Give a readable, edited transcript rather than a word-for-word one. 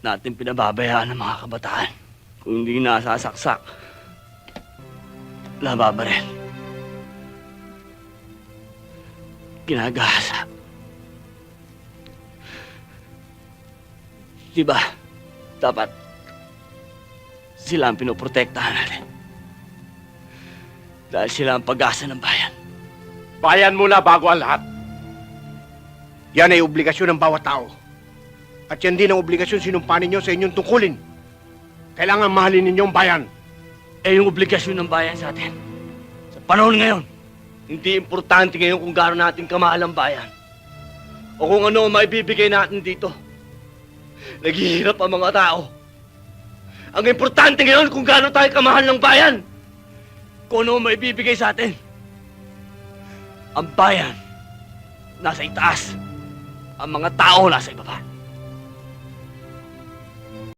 natin pinababayaan ng mga kabataan? Kung hindi nasasaksak, nababaril, ginagahasa. Diba, dapat sila ang pinoprotektahan natin. Dahil sila ang pag-asa ng bayan. Bayan muna bago ang lahat. Yan ay obligasyon ng bawat tao. At yan din ang obligasyon sinumpa ninyo sa inyong tungkulin. Kailangan mahalin ninyo ang bayan. Eh, yung obligasyon ng bayan sa atin. Sa panahon ngayon, hindi importante ngayon kung gaano natin kamahal ang bayan. O kung ano ang maibibigay natin dito. Naghihirap ang mga tao. Ang importante ngayon kung gaano tayo kamahal ng bayan. Kung ano ang maibibigay sa atin. Ang bayan, nasa itaas. Ang mga tao nasa ibaba.